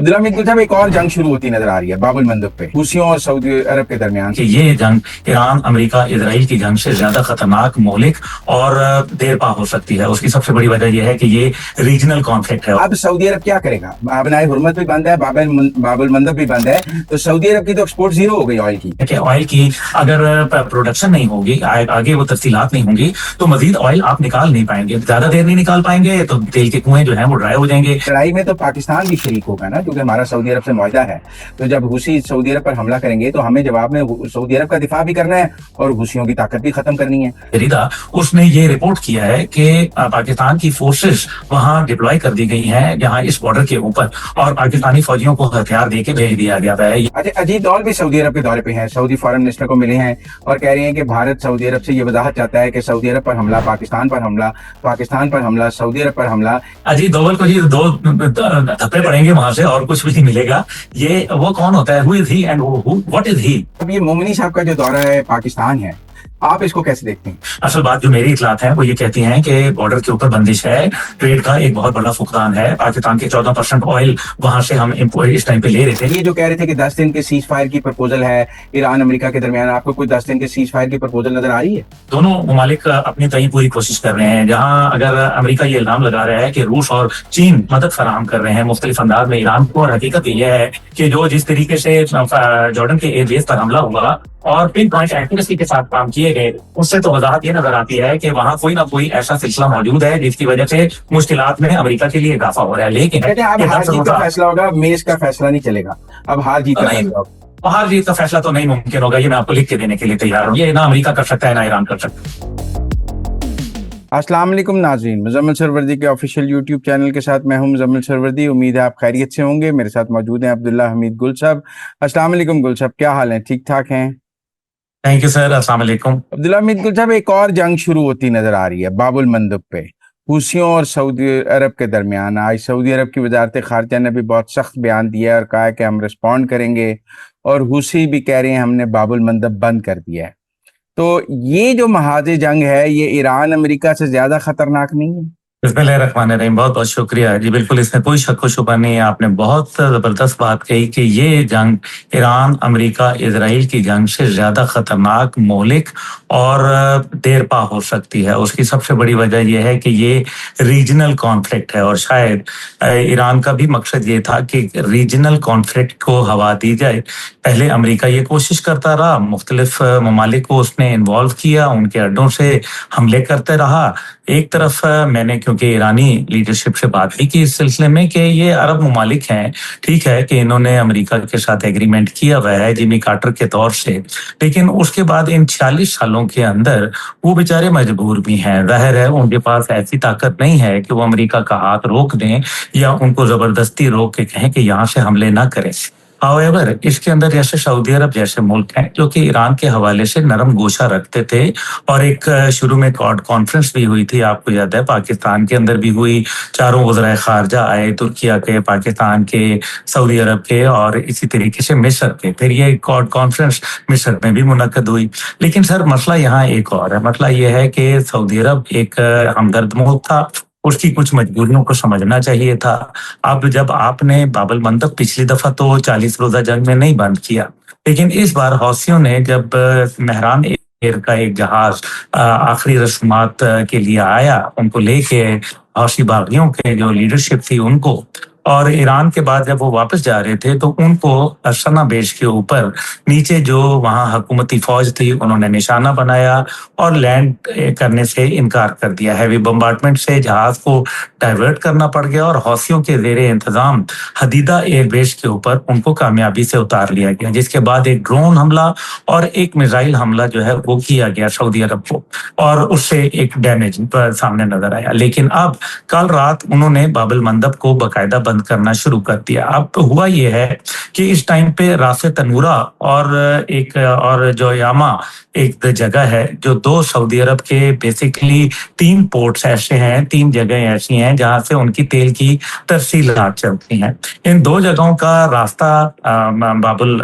अब्दुल्ला मित्तल साहब, एक और जंग शुरू होती नजर आ रही है बाबुल मंदब पे, हुसियों और सऊदी अरब के दरमियान। कि ये जंग ईरान अमेरिका इसराइल की जंग से ज्यादा खतरनाक, मौलिक और देर पा हो सकती है। उसकी सबसे बड़ी वजह यह है कि ये रीजनल कॉन्फ्लिक्ट है। अब सऊदी अरब क्या करेगा? बनाए हुर्मत भी बंद है, बाबुल मंदब भी बंद है, तो सऊदी अरब की तो एक्सपोर्ट जीरो हो गई ऑयल की। ऑयल की अगर प्रोडक्शन नहीं होगी, आगे वो तफसीलात नहीं होंगी, तो मजीद ऑयल आप निकाल नहीं पाएंगे, ज्यादा देर नहीं निकाल पाएंगे, तो तेल के कुएं जो है वो ड्राई हो जाएंगे। लड़ाई में तो पाकिस्तान भी शरीक होगा ना, क्योंकि हमारा सऊदी अरब से मुआहदा है। तो जब हुसी सऊदी अरब पर हमला करेंगे तो हमें जवाब में सऊदी अरब का दिफा भी करना है और हुसियों की ताकत भी खत्म करनी है। जरीदा उसने ये रिपोर्ट किया है कि पाकिस्तान की फोर्सेस वहां डिप्लॉय कर दी गई हैं, जहां इस बॉर्डर के ऊपर, और पाकिस्तानी फौजियों को हथियार देके भेज दिया गया है। अच्छा, अजीत दौल भी सऊदी अरब के दौरे पे हैं, सऊदी फॉरेन मिनिस्टर को मिले हैं और कह रहे हैं कि भारत सऊदी अरब से ये वजाहत चाहता है कि सऊदी अरब पर हमला, पाकिस्तान पर हमला, पाकिस्तान पर हमला, सऊदी अरब पर हमला। अजीत दोवल को ये दो धप्पे पड़ेंगे वहां से और कुछ भी नहीं मिलेगा। ये वो कौन होता है? Who is he and what is he? अब ये मोमिनी साहब का जो दौरा है पाकिस्तान है, आप इसको कैसे देखते हैं? असल बात जो मेरी इतलात है वो ये कहती हैं कि बॉर्डर के ऊपर बंदिश है, ट्रेड का एक बहुत बड़ा फुकदान है। पाकिस्तान के 14% ऑयल वहां से हम इस टाइम पे ले रहे थे। ये जो कह रहे थे कि 10 दिन के सीज फायर की प्रपोजल है ईरान अमेरिका के दरमियान, आपको कोई 10 दिन के सीज फायर की प्रपोजल नजर आ रही है? दोनों ममालिक अपनी तय पूरी कोशिश कर रहे हैं। जहां अगर अमेरिका ये इल्जाम लगा रहा है कि रूस और चीन मदद फराहम कर रहे हैं मुख्तलिफ अंदाज में ईरान को, और हकीकत यह है कि जो जिस तरीके से जॉर्डन के एयरबेस पर हमला हुआ और पिन पॉइंट एक्यूरेसी के साथ काम किए गए, उससे तो वजाहत ये नजर आती है कि वहां कोई ना कोई ऐसा सिलसिला मौजूद है जिसकी वजह से मुश्किलात में अमेरिका के लिए इजाफा हो रहा है। लेकिन अब हार जीत का फैसला होगा, मेज का फैसला नहीं चलेगा। अब हार जीत का फैसला होगा। हार जीत का फैसला तो नहीं मुमकिन होगा, ये मैं आपको लिख के देने के लिए तैयार हूँ। ये ना अमेरिका कर सकता है ना ईरान कर सकता है। अस्सलाम वालेकुम नाज़रीन, मुज़म्मिल सरवर्दी के ऑफिशियल यूट्यूब चैनल के साथ मैं हूं मुज़म्मिल सरवर्दी। उम्मीद है आप खैरियत से होंगे। मेरे साथ मौजूद हैं अब्दुल्ला हमीद गुल साहब। अस्सलाम वालेकुम गुल साहब, क्या हाल है? ठीक ठाक हैं? थैंक यू सर, अस्सलाम वालेकुम। अब्दुल्ला हमीद गुल साहब, एक और जंग शुरू होती नजर आ रही है बाबुल मंदब पे, हुसियों और सऊदी अरब के दरमियान। आज सऊदी अरब की वजारत खारजा ने भी बहुत सख्त बयान दिया है और कहा है कि हम रिस्पॉन्ड करेंगे, और हुसी भी कह रहे हैं हमने बाबुल मंदब बंद कर दिया है। तो ये जो महाज जंग है, ये ईरान अमेरिका से ज्यादा खतरनाक नहीं है? बिस्मिल्लाहिर्रहमानिर्रहीम, बहुत बहुत शुक्रिया जी। बिल्कुल इसमें कोई शक व शुबा नहीं है। आपने बहुत जबरदस्त बात कही कि ये जंग ईरान अमेरिका इसराइल की जंग से ज्यादा खतरनाक, मौलिक और देर पा हो सकती है। उसकी सबसे बड़ी वजह यह है कि ये रीजनल कॉन्फ्लिक्ट है, और शायद ईरान का भी मकसद ये था कि रीजनल कॉन्फ्लिक्ट को हवा दी जाए। पहले अमेरिका ये कोशिश करता रहा, मुख्तलिफ ममालिक को उसने इन्वॉल्व किया, उनके अड्डों से हमले करते रहा। एक तरफ मैंने क्योंकि ईरानी लीडरशिप से बात की इस सिलसिले में कि ये अरब ममालिक हैं, ठीक है कि इन्होंने अमेरिका के साथ एग्रीमेंट किया हुआ है जिमी कार्टर के तौर से, लेकिन उसके बाद इन 46 सालों के अंदर वो बेचारे मजबूर भी हैं। जाहिर है उनके पास ऐसी ताकत नहीं है कि वो अमेरिका का हाथ रोक दें या उनको जबरदस्ती रोक के कहें कि यहाँ से हमले ना करें। हाउएवर इसके अंदर जैसे सऊदी अरब जैसे मुल्क हैं जो कि ईरान के हवाले से नरम गोशा रखते थे, और एक शुरू में क्वाड कॉन्फ्रेंस भी हुई थी, आपको याद है, पाकिस्तान के अंदर भी हुई। चारों वज़राए खारजा आए, तुर्किया के, पाकिस्तान के, सऊदी अरब के और इसी तरीके से मिस्र के। फिर ये क्वाड कॉन्फ्रेंस मिस्र में भी मुनक्कद हुई। लेकिन सर मसला यहाँ एक और है। मसला ये है कि सऊदी अरब एक हमदर्द मुल्क था, उसकी कुछ मजबूरियों को समझना चाहिए था। अब जब आपने बाबुल मंदब पिछली दफा तो 40 रोजा जंग में नहीं बंद किया, लेकिन इस बार हौसियों ने जब मेहरान एयर का एक जहाज आखिरी रस्मात के लिए आया, उनको लेके हौसी बागियों के जो लीडरशिप थी उनको, और ईरान के बाद जब वो वापस जा रहे थे तो उनको सना बेस के ऊपर नीचे जो वहाँ हुकूमती फौज थी उन्होंने निशाना बनाया और लैंड करने से इनकार कर दिया। हैवी बम्बार्डमेंट से जहाज को डाइवर्ट करना पड़ गया और हौसियों के ज़ेरे इंतजाम हदीदा एयरबेस के ऊपर उनको कामयाबी से उतार लिया गया, जिसके बाद एक ड्रोन हमला और एक मिसाइल हमला जो है वो किया गया सऊदी अरब को, और उससे एक डैमेज सामने नजर आया। लेकिन अब कल रात उन्होंने बाबुल मंदब को बाकायदा करना शुरू कर दिया। अब तो हुआ ये है कि इस टाइम पे रासे तनूरा और एक और जो यामा एक जगह है जो दो सऊदी अरब के बेसिकली 3 पोर्ट्स ऐसे हैं, 3 जगह ऐसी हैं जहाँ से उनकी तेल की तरसीलात चलती हैं। इन 2 जगहों का रास्ता बाबुल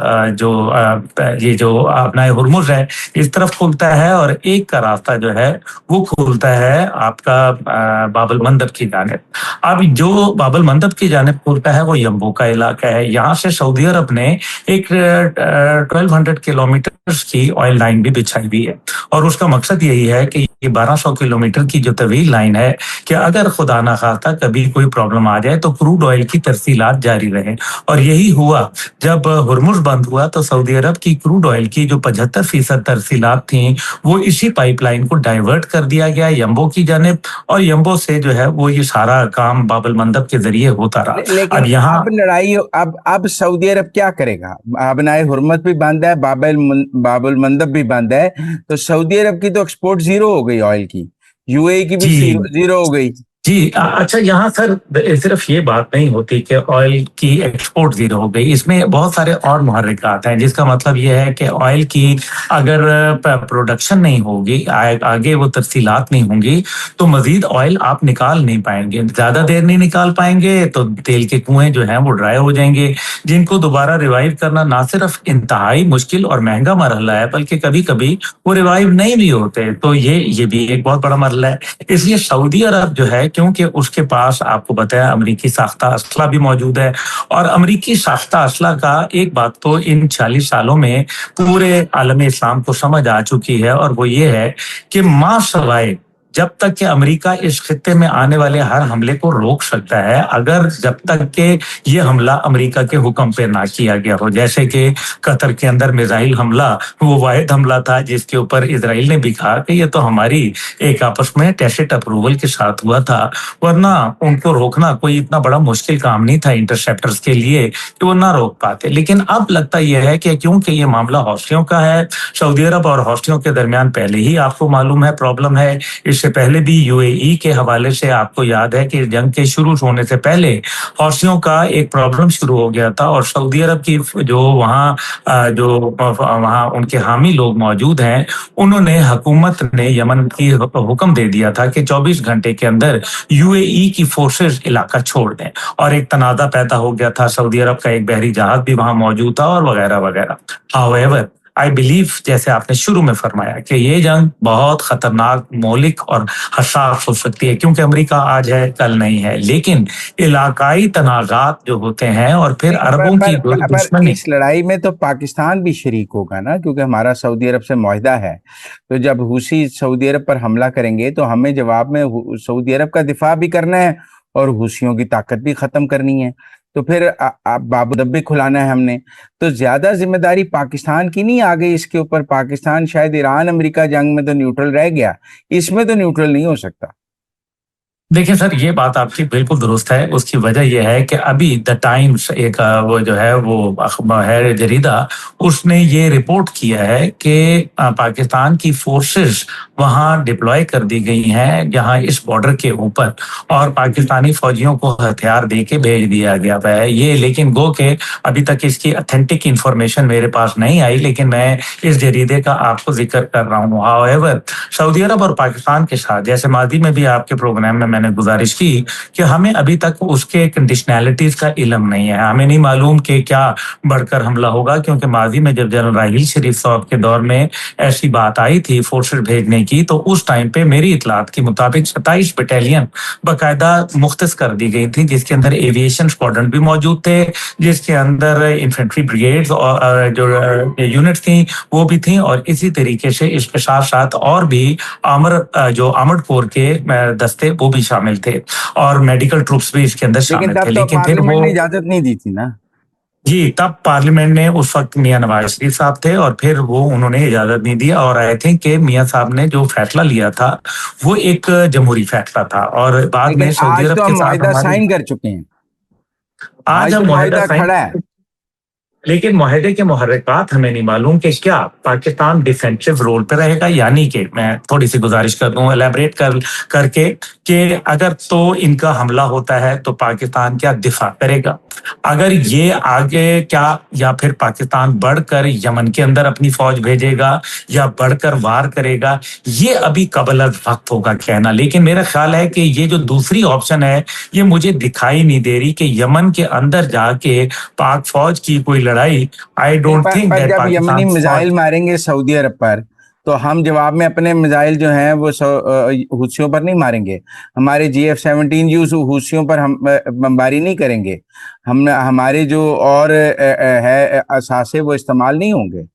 ये जो अपना हुर्मुज़ है इस तरफ खुलता है, और एक का रास्ता जो है वो खुलता है आपका बाबुल मंदब की जानिब। अब जो बाबुल मंदब की जानिब खुलता है वो यंबू का इलाका है। यहाँ से सऊदी अरब ने एक 1200 किलोमीटर्स की ऑयल लाइन भी बिछाई हुई है, और उसका मकसद यही है कि ये 1200 किलोमीटर की जो तवील लाइन है कि अगर खुदा ना खास्ता कभी कोई प्रॉब्लम आ जाए तो क्रूड ऑयल की तरसीलात जारी रहे। और यही हुआ, जब हुर्मुज़ बंद हुआ तो सऊदी अरब की क्रूड ऑयल की जो 75% तरसीलात थी वो इसी पाइपलाइन को डाइवर्ट कर दिया गया यंबो की जानिब, और यंबो से जो है वो ये सारा काम बाबुल मंदब के जरिए होता रहा। लेकिन अब यहाँ अब लड़ाई, अब सऊदी अरब क्या करेगा? अबनाए हुर्मुज़ भी बंद है, बाबुल मंदब भी बंद है, तो सऊदी अरब की तो एक्सपोर्ट जीरो हो गई ऑयल की, यूएई की भी जी जीरो हो गई। जी अच्छा, यहाँ सर सिर्फ ये बात नहीं होती कि ऑयल की एक्सपोर्ट जीरो हो गई, इसमें बहुत सारे और मुहर्रिकात हैं, जिसका मतलब ये है कि ऑयल की अगर प्रोडक्शन नहीं होगी, आगे वो तरसीलात नहीं होंगी, तो मजीद ऑयल आप निकाल नहीं पाएंगे, ज्यादा देर नहीं निकाल पाएंगे तो तेल के कुएं जो हैं वो ड्राई हो जाएंगे, जिनको दोबारा रिवाइव करना ना सिर्फ इंतहाई मुश्किल और महंगा मरहला है, बल्कि कभी कभी वो रिवाइव नहीं भी होते। तो ये भी एक बहुत बड़ा मरहला है। इसलिए सऊदी अरब जो है, क्योंकि उसके पास आपको बताया अमरीकी साख्ता असला भी मौजूद है, और अमरीकी साख्ता असला का एक बात तो इन 40 सालों में पूरे आलम इस्लाम को समझ आ चुकी है, और वो ये है कि मासवाए जब तक कि अमेरिका इस खित्ते में आने वाले हर हमले को रोक सकता है, अगर जब तक कि ये हमला अमेरिका के हुक्म पे ना किया गया हो, जैसे कि कतर के अंदर मिसाइल हमला वो वाहिद हमला था जिसके ऊपर इजराइल ने भी कहा कि ये तो हमारी एक आपस में टैसिट अप्रूवल के साथ हुआ था, वरना उनको रोकना कोई इतना बड़ा मुश्किल काम नहीं था इंटरसेप्टर्स के लिए कि वो ना रोक पाते। लेकिन अब लगता यह है कि क्योंकि ये मामला हौसियों का है, सऊदी अरब और हौसियों के दरमियान पहले ही आपको मालूम है प्रॉब्लम है, इससे पहले भी यूएई के हवाले से आपको याद है कि जंग के शुरू होने से पहले हौसियों का एक प्रॉब्लम शुरू हो गया था, और सऊदी अरब की जो वहाँ उनके हामी लोग मौजूद हैं, उन्होंने हुकूमत ने यमन की हुक्म दे दिया था कि 24 घंटे के अंदर यूएई की फोर्सेस इलाका छोड़ दें, और एक तनाज़ा पैदा हो गया था, सऊदी अरब का एक बहरी जहाज भी वहां मौजूद था और वगैरह वगैरह। हाउएवर आई बिलीव, जैसे आपने शुरू में फरमाया कि ये जंग बहुत खतरनाक, मौलिक और हसास हो सकती है, क्योंकि अमेरिका आज है कल नहीं है, लेकिन इलाकाई तनाज़ात जो होते हैं और फिर अरबों की दुश्मनी। इस लड़ाई में तो पाकिस्तान भी शरीक होगा ना, क्योंकि हमारा सऊदी अरब से मुआहिदा है। तो जब हुसी सऊदी अरब पर हमला करेंगे तो हमें जवाब में सऊदी अरब का दिफा भी करना है और हुसियों की ताकत भी खत्म करनी है। तो फिर बाबू दब्बे खुलाना है हमने, तो ज्यादा जिम्मेदारी पाकिस्तान की नहीं आ गई इसके ऊपर? पाकिस्तान शायद ईरान अमेरिका जंग में तो न्यूट्रल रह गया, इसमें तो न्यूट्रल नहीं हो सकता। देखिए सर, ये बात आपकी बिल्कुल दुरुस्त है। उसकी वजह यह है कि अभी द टाइम्स एक वो जो है वो अखबार है जरीदा, उसने ये रिपोर्ट किया है कि पाकिस्तान की फोर्सेस वहां डिप्लॉय कर दी गई हैं जहां इस बॉर्डर के ऊपर, और पाकिस्तानी फौजियों को हथियार दे के भेज दिया गया है ये। लेकिन गो के अभी तक इसकी ऑथेंटिक इंफॉर्मेशन मेरे पास नहीं आई, लेकिन मैं इस जरीदे का आपको जिक्र कर रहा हूँ। हाउएवर सऊदी अरब और पाकिस्तान के साथ, जैसे मादी में भी आपके प्रोग्राम में मैंने गुजारिश की कि हमें अभी तक उसके कंडीशनैलिटीज का इल्म नहीं है, हमें नहीं मालूम कि क्या बढ़कर हमला होगा, क्योंकि माजी में जब जनरल राहील शरीफ साहब के दौर में ऐसी बात आई थी फोर्सेस भेजने की, तो उस टाइम पे मेरी इतलात के मुताबिक 27 बटालियन बाकायदा मुख्तस कर दी गई थी, जिसके अंदर एविएशन स्क्वाड्रन भी मौजूद थे, जिसके अंदर इन्फेंट्री ब्रिगेड्स और जो यूनिट्स थी वो भी थी, और इसी तरीके से इसके साथ साथ और भी आर्मर्ड कोर के दस्ते वो भी शामिल थे, और मेडिकल ट्रूप्स भी इसके अंदर शामिल थे। लेकिन फिर वो इजाजत नहीं दी थी ना जी, तब पार्लियामेंट ने, उस वक्त मियां नवाज शरीफ साहब थे, और फिर वो उन्होंने इजाजत नहीं दी, और आई थिंक कि मियां साहब ने जो फैसला लिया था वो एक जमहूरी फैसला था, और बाद में सऊदी अरब के साथ साइन कर चुके हैं, आज हम मुआहिदा खड़ा है। لیکن معاہدے کے محرکات ہمیں نہیں معلوم کہ کیا پاکستان ڈیفینسو رول پہ رہے گا، یعنی کہ میں تھوڑی سی گزارش کر دوں الیبریٹ کر کے کہ اگر تو ان کا حملہ ہوتا ہے تو پاکستان کیا دفاع کرے گا، اگر یہ آگے کیا یا پھر پاکستان بڑھ کر یمن کے اندر اپنی فوج بھیجے گا یا بڑھ کر وار کرے گا، یہ ابھی قبل از وقت ہوگا کہنا۔ لیکن میرا خیال ہے کہ یہ جو دوسری آپشن ہے یہ مجھے دکھائی نہیں دے رہی کہ یمن کے اندر جا کے پاک فوج کی کوئی لڑائی، I don't think per that جب یمنی پاکستان میزائل فوج۔ ماریں گے سعودی عرب پر تو ہم جواب میں اپنے میزائل جو ہیں وہ حوثیوں پر نہیں ماریں گے، ہمارے GF-17 جو حوثیوں پر ہم بمباری نہیں کریں گے، ہمارے جو اور ہے اثاثے وہ استعمال نہیں ہوں گے۔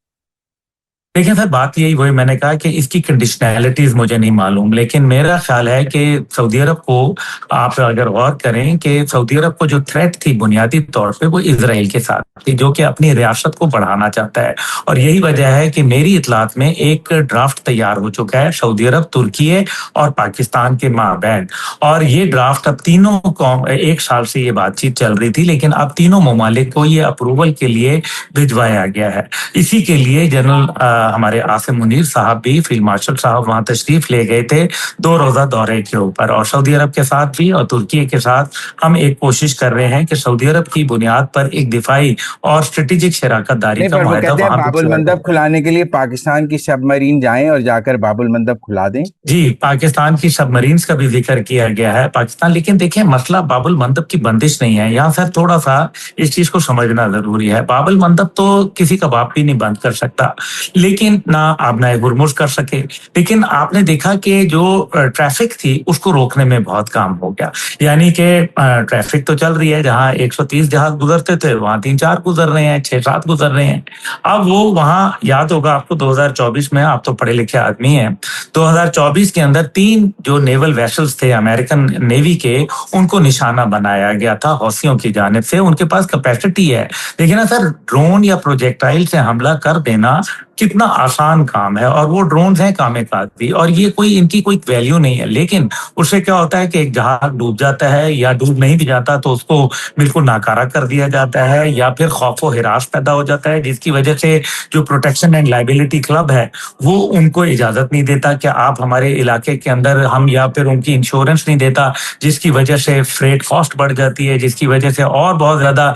دیکھیں سر، بات یہی وہی میں نے کہا کہ اس کی کنڈیشنلٹیز مجھے نہیں معلوم، لیکن میرا خیال ہے کہ سعودی عرب کو آپ اگر غور کریں کہ سعودی عرب کو جو تھریٹ تھی بنیادی طور پہ وہ اسرائیل کے ساتھ تھی، جو کہ اپنی ریاست کو بڑھانا چاہتا ہے، اور یہی وجہ ہے کہ میری اطلاعات میں ایک ڈرافٹ تیار ہو چکا ہے سعودی عرب، ترکی اور پاکستان کے مابین، اور یہ ڈرافٹ اب تینوں قوم، ایک سال سے یہ بات چیت چل رہی تھی لیکن اب تینوں ممالک کو یہ اپروول کے لیے بھجوایا گیا ہے۔ اسی کے لیے جنرل ہمارے عاصم منیر صاحب بھی، فیلڈ مارشل صاحب وہاں تشریف لے گئے تھے 2 روزہ دورے کے اوپر، اور سعودی عرب کے ساتھ بھی اور ترکی کے ساتھ ہم ایک کوشش کر رہے ہیں کہ سعودی عرب کی بنیاد پر ایک دفاعی اور اسٹریٹجک شراکت داری کا پر وہ معاہدہ کہتے ہیں وہاں باب پہ کیا المندب جائے۔ کھلانے کے لیے پاکستان کی سب مرین جائیں اور جا کر باب المندب کھلا دیں۔ جی، پاکستان کی سب مرینز کا بھی ذکر کیا گیا ہے پاکستان، لیکن دیکھیں مسئلہ باب المندب کی بندش نہیں ہے یہاں سر، تھوڑا سا اس چیز کو سمجھنا ضروری ہے۔ باب المندب تو کسی کا باپ بھی نہیں بند کر سکتا، لیکن نہ آپ نہ ہرمز کر سکے، لیکن آپ نے دیکھا کہ جو ٹریفک تھی اس کو روکنے میں بہت کام ہو گیا، یعنی کہ ٹریفک تو چل رہی ہے، جہاں 130 جہاز گزرتے تھے وہاں 3-4 گزر رہے ہیں، 6-7 گزر رہے ہیں۔ اب وہ وہاں یاد ہوگا آپ کو 2024 میں، آپ تو پڑھے لکھے آدمی ہیں، 2024 کے اندر 3 جو نیول ویسلز تھے امریکن نیوی کے، ان کو نشانہ بنایا گیا تھا حوثیوں کی جانب سے۔ ان کے پاس کیپیسٹی ہے، لیکن نا سر ڈرون یا پروجیکٹائل سے حملہ کر دینا کتنا آسان کام ہے، اور وہ ڈرونز ہیں کامکازی، اور یہ کوئی ان کی کوئی ویلیو نہیں ہے، لیکن اس سے کیا ہوتا ہے کہ ایک جہاز ڈوب جاتا ہے یا ڈوب نہیں بھی جاتا تو اس کو بالکل ناکارہ کر دیا جاتا ہے، یا پھر خوف و ہراس پیدا ہو جاتا ہے، جس کی وجہ سے جو پروٹیکشن اینڈ لائبلٹی کلب ہے وہ ان کو اجازت نہیں دیتا کہ آپ ہمارے علاقے کے اندر ہم، یا پھر ان کی انشورنس نہیں دیتا، جس کی وجہ سے فریٹ کاسٹ بڑھ جاتی ہے، جس کی وجہ سے اور بہت زیادہ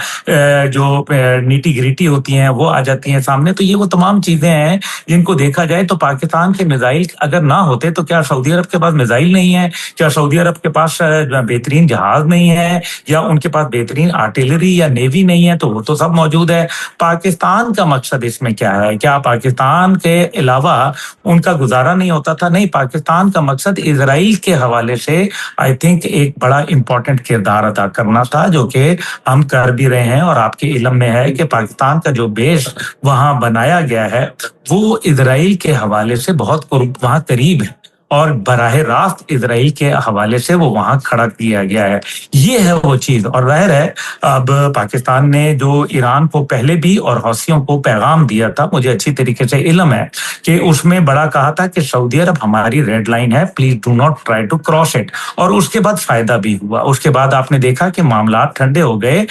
جو نیٹی گریٹی ہوتی ہیں وہ آ جاتی ہیں سامنے۔ تو یہ وہ تمام چیزیں ہیں جن کو دیکھا جائے تو پاکستان کے میزائل اگر نہ ہوتے تو کیا سعودی عرب کے پاس میزائل نہیں ہے؟ کیا سعودی عرب کے پاس بہترین جہاز نہیں ہے، یا ان کے پاس بہترین آرٹلری یا نیوی نہیں ہے؟ تو وہ تو سب موجود ہے۔ پاکستان کا مقصد اس میں کیا ہے؟ کیا پاکستان کے علاوہ ان کا گزارا نہیں ہوتا تھا؟ نہیں، پاکستان کا مقصد اسرائیل کے حوالے سے آئی تھنک ایک بڑا امپورٹنٹ کردار ادا کرنا تھا، جو کہ ہم کر بھی رہے ہیں، اور آپ کے علم میں ہے کہ پاکستان کا جو بیس وہاں بنایا گیا ہے وہ اسرائیل کے حوالے سے بہت وہاں قریب ہے، اور براہ راست اسرائیل کے حوالے سے وہ وہاں کھڑا کیا گیا ہے۔ یہ ہے وہ چیز، اور ظاہر ہے اب پاکستان نے جو ایران کو پہلے بھی اور حوثیوں کو پیغام دیا تھا، مجھے اچھی طریقے سے علم ہے کہ اس میں بڑا کہا تھا کہ سعودی عرب ہماری ریڈ لائن ہے، please do not try to cross it, اور اس کے بعد فائدہ بھی ہوا۔ اس کے بعد آپ نے دیکھا کہ معاملات ٹھنڈے ہو گئے،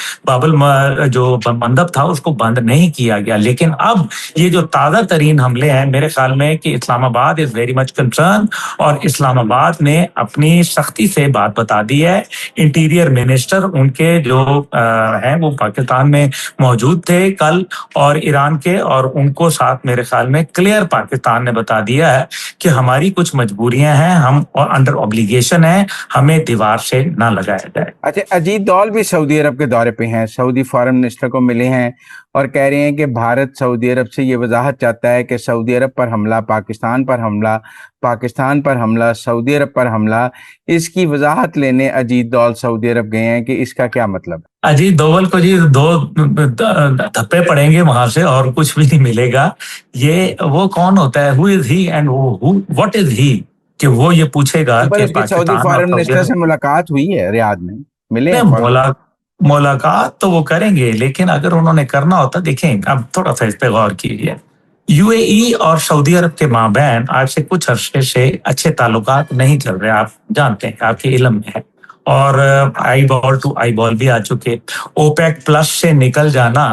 جو مندب تھا اس کو بند نہیں کیا گیا، لیکن اب یہ جو تازہ ترین حملے ہیں، میرے خیال میں کہ اسلام آباد از ویری مچ کنسرن، اور اسلام آباد نے اپنی سختی سے بات بتا دی ہے۔ انٹیریئر منسٹر ان کے جو ہیں وہ پاکستان میں موجود تھے کل، اور ایران کے، اور ان کو ساتھ میرے خیال میں کلیئر پاکستان نے بتا دیا ہے کہ ہماری کچھ مجبوریاں ہیں، ہم انڈر اوبلیگیشن ہیں، ہمیں دیوار سے نہ لگایا جائے۔ اچھا، اجیت دول بھی سعودی عرب کے دورے پہ ہیں، سعودی فارن منسٹر کو ملے ہیں اور کہہ رہے ہیں کہ بھارت سعودی عرب سے یہ وضاحت چاہتا ہے کہ سعودی عرب پر حملہ، پاکستان پر حملہ، پاکستان پر حملہ، سعودی عرب پر حملہ، اس کی وضاحت لینے اجیت دول سعودی عرب گئے ہیں کہ اس کا کیا مطلب ہے؟ اجیت دوول کو جی 2 دھپے پڑیں گے وہاں سے اور کچھ بھی نہیں ملے گا۔ یہ وہ کون ہوتا ہے، ہو از ہی اینڈ واٹ از ہی، کہ وہ یہ پوچھے گا پر کہ اس کی سعودی پاکستان اور فارن سعودی منسٹر عرب سے ملاقات ہوئی ہے ریاض میں، ملے ہیں ملاقات تو وہ کریں گے، لیکن اگر انہوں نے کرنا ہوتا، دیکھیں اب تھوڑا سا اس پہ غور کیجیے، یو اے ای اور سعودی عرب کے مابین آج سے کچھ عرصے سے اچھے تعلقات نہیں چل رہے، آپ جانتے ہیں، آپ کے علم میں ہے، اور آئی بال ٹو آئی بال بھی آ چکے. اوپیک پلس سے نکل جانا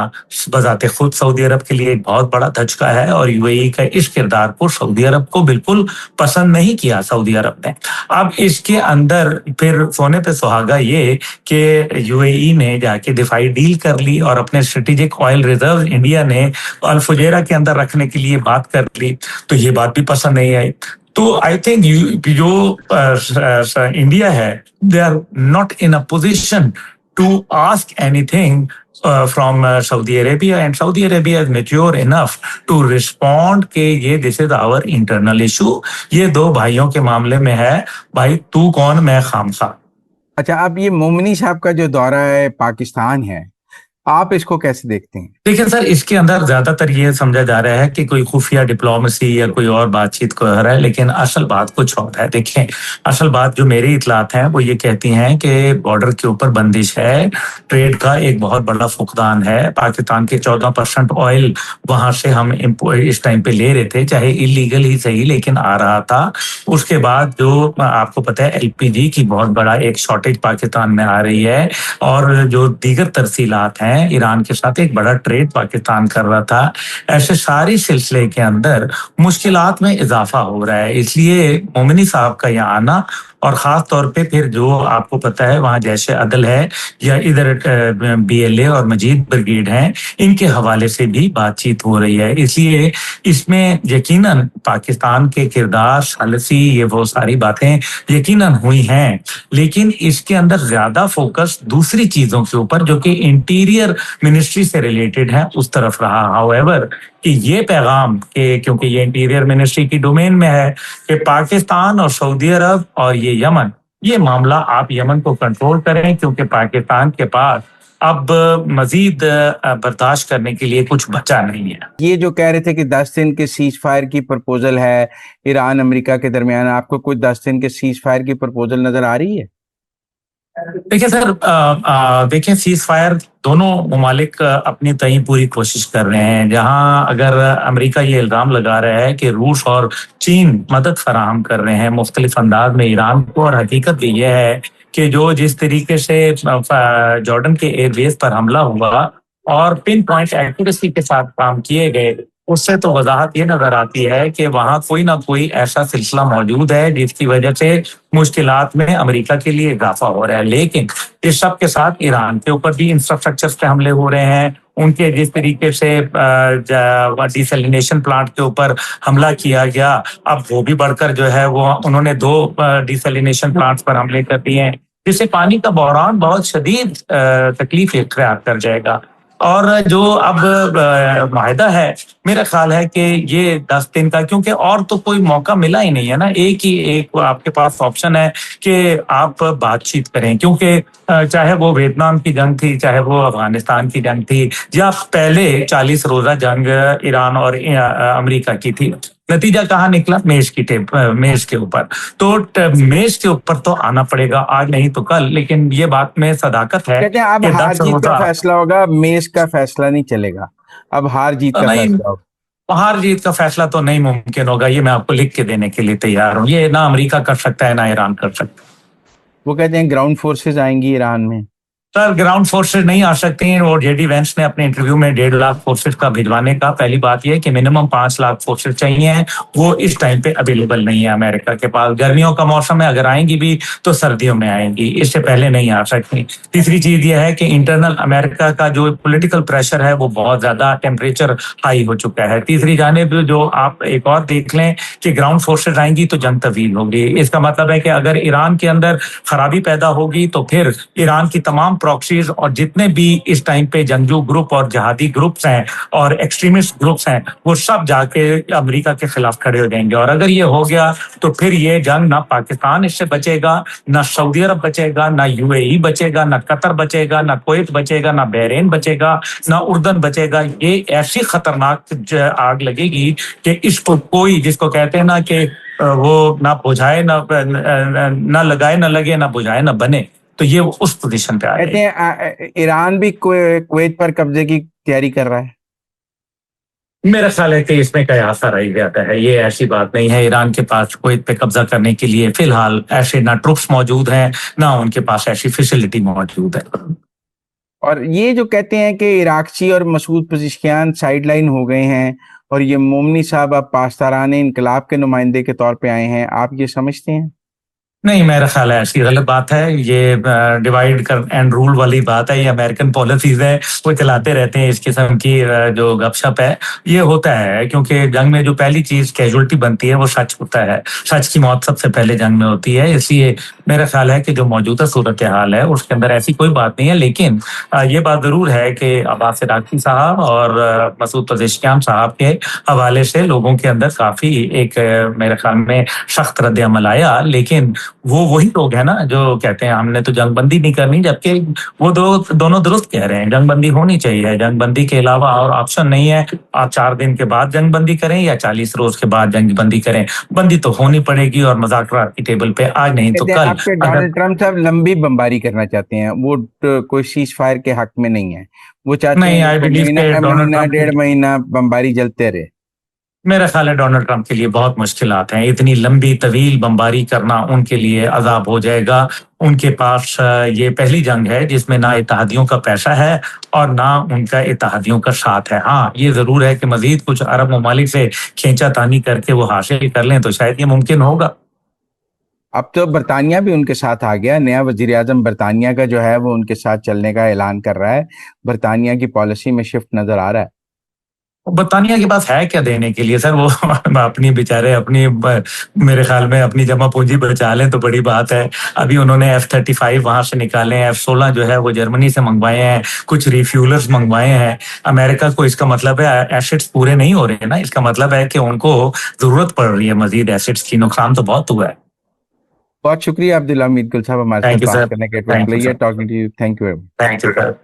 بذات خود سعودی عرب کے لیے ایک بہت بڑا دھچکا ہے, اور یو اے ای کا اس کردار کو سعودی عرب کو بالکل پسند نہیں کیا سعودی عرب نے. اب اس کے اندر پھر سونے پہ سہاگا یہ کہ یو اے ای نے جا کے دفاعی ڈیل کر لی, اور اپنے اسٹریٹجک آئل ریزرو انڈیا نے الفجیرہ کے اندر رکھنے کے لیے بات کر لی, تو یہ بات بھی پسند نہیں آئی. تو آئی تھنک جو انڈیا ہے, they are not in a position to ask anything from Saudi Arabia, and Saudi Arabia is mature enough to respond کہ یہ this is our internal issue, یہ دو بھائیوں کے معاملے میں ہے, بھائی تو کون میں خامخواہ. اچھا, اب یہ مومنی صاحب کا جو دورہ ہے پاکستان ہے, آپ اس کو کیسے دیکھتے ہیں؟ دیکھیں سر, اس کے اندر زیادہ تر یہ سمجھا جا رہا ہے کہ کوئی خفیہ ڈپلومیسی یا کوئی اور بات چیت کو رہا ہے, لیکن اصل بات کچھ اور ہے. دیکھیں, اصل بات جو میری اطلاعات ہیں وہ یہ کہتی ہیں کہ بارڈر کے اوپر بندش ہے, ٹریڈ کا ایک بہت بڑا فقدان ہے. پاکستان کے 14% آئل وہاں سے ہم اس ٹائم پہ لے رہے تھے, چاہے انلیگل ہی صحیح, لیکن آ رہا تھا. اس کے بعد جو آپ کو پتہ ہے ایل پی جی کی بہت بڑا ایک شارٹیج پاکستان میں آ رہی ہے, اور جو دیگر ترسیلات ہیں, ایران کے ساتھ ایک بڑا ٹریڈ پاکستان کر رہا تھا. ایسے ساری سلسلے کے اندر مشکلات میں اضافہ ہو رہا ہے. اس لیے مومنی صاحب کا یہاں آنا, اور خاص طور پہ پھر جو آپ کو پتہ ہے وہاں جیش عدل ہے یا ادھر بی ایل اے اور مجید بریگیڈ ہیں, ان کے حوالے سے بھی بات چیت ہو رہی ہے. اس لیے اس میں یقیناً پاکستان کے کردار, ثالثی, یہ وہ ساری باتیں یقیناً ہوئی ہیں, لیکن اس کے اندر زیادہ فوکس دوسری چیزوں کے اوپر جو کہ انٹیریئر منسٹری سے ریلیٹڈ ہے اس طرف رہا. ہاؤ ایور کہ یہ پیغام کہ کیونکہ یہ انٹیریئر منسٹری کی ڈومین میں ہے کہ پاکستان اور سعودی عرب اور یہ یمن, یہ معاملہ آپ یمن کو کنٹرول کریں, کیونکہ پاکستان کے پاس اب مزید برداشت کرنے کے لیے کچھ بچا نہیں ہے. یہ جو کہہ رہے تھے کہ 10 دن کے سیز فائر کی پرپوزل ہے ایران امریکہ کے درمیان, آپ کو کوئی 10 دن کے سیز فائر کی پرپوزل نظر آ رہی ہے؟ دیکھیں سر, دیکھیں سیز فائر دونوں ممالک اپنی تئیں پوری کوشش کر رہے ہیں. جہاں اگر امریکہ یہ الزام لگا رہا ہے کہ روس اور چین مدد فراہم کر رہے ہیں مختلف انداز میں ایران کو, اور حقیقت یہ ہے کہ جو جس طریقے سے جارڈن کے ایئر بیس پر حملہ ہوا اور پن پوائنٹ ایکوریسی کے ساتھ کام کیے گئے, اس سے تو وضاحت یہ نظر آتی ہے کہ وہاں کوئی نہ کوئی ایسا سلسلہ موجود ہے جس کی وجہ سے مشکلات میں امریکہ کے لیے اضافہ ہو رہا ہے. لیکن اس سب کے ساتھ ایران کے اوپر بھی انفراسٹرکچر پہ حملے ہو رہے ہیں. ان کے جس طریقے سے ڈیسیلینیشن پلانٹ کے اوپر حملہ کیا گیا, اب وہ بھی بڑھ کر جو ہے وہ انہوں نے 2 ڈیسیلینیشن پلانٹس پر حملے کر دیے ہیں, جس سے پانی کا بحران بہت شدید تکلیف اختیار کر جائے گا. اور جو اب معاہدہ ہے, میرا خیال ہے کہ یہ 10 دن کا, کیونکہ اور تو کوئی موقع ملا ہی نہیں ہے نا, ایک آپ کے پاس آپشن ہے کہ آپ بات چیت کریں, کیونکہ چاہے وہ ویتنام کی جنگ تھی, چاہے وہ افغانستان کی جنگ تھی, یا پہلے 40 روزہ جنگ ایران اور امریکہ کی تھی, نتیجہ کہاں نکلا؟ میز کے اوپر. تو میز کے اوپر تو آنا پڑے گا, آج نہیں تو کل. لیکن یہ بات میں صداقت ہے کہتے ہیں اب ہار جیت کا فیصلہ ہوگا, میز کا فیصلہ نہیں چلے گا, اب ہار جیت کا فیصلہ ہوگا. ہار جیت کا فیصلہ تو نہیں ممکن ہوگا, یہ میں آپ کو لکھ کے دینے کے لیے تیار ہوں. یہ نہ امریکہ کر سکتا ہے نہ ایران کر سکتا. وہ کہتے ہیں گراؤنڈ فورسز آئیں گی ایران میں. سر گراؤنڈ فورسز نہیں آ سکتے ہیں, اور جے ڈی وینس نے اپنے انٹرویو میں 1.5 لاکھ فورسز کا بھجوانے کا. پہلی بات یہ کہ منیمم 5 لاکھ فورسز چاہیے ہیں, وہ اس ٹائم پہ اویلیبل نہیں ہے امریکہ کے پاس. گرمیوں کا موسم ہے, اگر آئیں گی بھی تو سردیوں میں آئیں گی, اس سے پہلے نہیں آ سکتی. تیسری چیز یہ ہے کہ انٹرنل امریکہ کا جو پولیٹیکل پریشر ہے وہ بہت زیادہ, ٹیمپریچر ہائی ہو چکا ہے. تیسری جانب جو آپ ایک اور دیکھ لیں کہ گراؤنڈ فورسز آئیں گی تو جنگ طویل ہوگی. اس کا مطلب ہے کہ اگر ایران کے اندر خرابی پیدا ہوگی تو پھر ایران کی تمام پراکسیز اور جتنے بھی اس ٹائم پہ جنگجو گروپ اور جہادی گروپس ہیں اور ایکسٹریمسٹ گروپس ہیں, وہ سب جا کے امریکہ کے خلاف کھڑے ہو جائیں گے. اور اگر یہ ہو گیا تو پھر یہ جنگ نہ پاکستان اس سے بچے گا, نہ سعودی عرب بچے گا, نہ یو اے ای بچے گا, نہ قطر بچے گا, نہ کویت بچے گا, نہ بحرین بچے گا, نہ اردن بچے گا. یہ ایسی خطرناک آگ لگے گی کہ اس کو کوئی, جس کو کہتے ہیں نا کہ وہ نہ بجھائے نہ لگائے نہ لگے, نہ بجھائے نہ بنے, تو یہ اس پوزیشن پہ آ گئے. ایران بھی کویت پر قبضے کی تیاری کر رہا ہے. मेरा ख्याल है कि इसमें कयासा रह जाता है, ये ऐसी बात नहीं है। ईरान के पास कुवैत पे कब्जा करने के लिए फिलहाल ऐसे ना ट्रुप्स मौजूद हैं, ना उनके पास ऐसी फैसिलिटी मौजूद है। और ये जो कहते हैं कि इराकची और मसूद पज़ेश्कियान साइडलाइन हो गए हैं और ये मोमनी साहब अब पासदारान इनकलाब के नुमाइंदे के तौर पे आए हैं, आप ये समझते हैं? नहीं, मेरा ख्याल है ऐसी गलत बात है। ये डिवाइड कर एंड रूल वाली बात है, ये अमेरिकन पॉलिसीज है, वो चलाते रहते हैं इस किस्म की जो गपशप है। ये होता है क्योंकि जंग में जो पहली चीज कैजुअलिटी बनती है वो सच होता है। सच की मौत सबसे पहले जंग में होती है, इसलिए मेरा ख्याल है कि जो मौजूदा सूरत हाल है उसके अंदर ऐसी कोई बात नहीं है। लेकिन ये बात जरूर है कि अब्बास इराकी साहब और मसूद पज़ेश्कियान साहब के हवाले से लोगों के अंदर काफी एक मेरे ख्याल में सख्त रद्द अमल आया। लेकिन वो वही लोग हैं ना जो कहते हैं हमने तो जंगबंदी नहीं करनी, जबकि वो दोनों दुरुस्त कह रहे हैं जंगबंदी होनी चाहिए। जंगबंदी के अलावा और ऑप्शन नहीं है। आप 4 दिन के बाद जंगबंदी करें या 40 रोज के बाद जंगबंदी करें, बंदी तो होनी पड़ेगी और मज़ाकरात की टेबल पे आज नहीं तो कहते हैं कल। आपके अगर डोनाल्ड ट्रम्प साहब लंबी बमबारी करना चाहते हैं, वो कोई सीज फायर के हक में नहीं है। वो चाहते नहीं, हैं आई कि बिलीव महीना के डोनाल्ड महीना ट्रंप 1.5 महीना बमबारी जलते रहे। मेरा ख्याल है डोनाल्ड ट्रंप के लिए बहुत मुश्किलात हैं। इतनी लंबी तवील बमबारी करना उनके लिए अजाब हो जाएगा। उनके पास ये पहली जंग है जिसमें ना इत्तेहादियों का पैसा है और ना उनका इत्तेहादियों का साथ है। हाँ, ये जरूर है कि मजीद कुछ अरब ममालिक से खींचातानी करके वो हासिल कर लें तो शायद ये मुमकिन होगा। अब तो बरतानिया भी उनके साथ आ गया, नया वजीर आजम बरतानिया का जो है वो उनके साथ चलने का ऐलान कर रहा है। बरतानिया की पॉलिसी में शिफ्ट नजर आ रहा है। बरतानिया के पास है क्या देने के लिए सर? वो अपनी बेचारे अपनी मेरे ख्याल में अपनी जमा पूंजी बचा लें तो बड़ी बात है। अभी उन्होंने F-35 वहां से निकाले हैं, F-16 जो है वो जर्मनी से मंगवाए हैं, कुछ रिफ्यूलर्स मंगवाए हैं। अमेरिका को इसका मतलब है एसेट्स पूरे नहीं हो रहे हैं ना, इसका मतलब है कि उनको जरूरत पड़ रही है मजीद एसेट्स की। नुकसान तो बहुत हुआ है। बहुत शुक्रिया अब्दुल्ला हमीद गुल साहब हमारे साथ थैंक यू बात सर। करने के। It was thank you pleasure sir. Talking to you. Thank you. Thank you sir.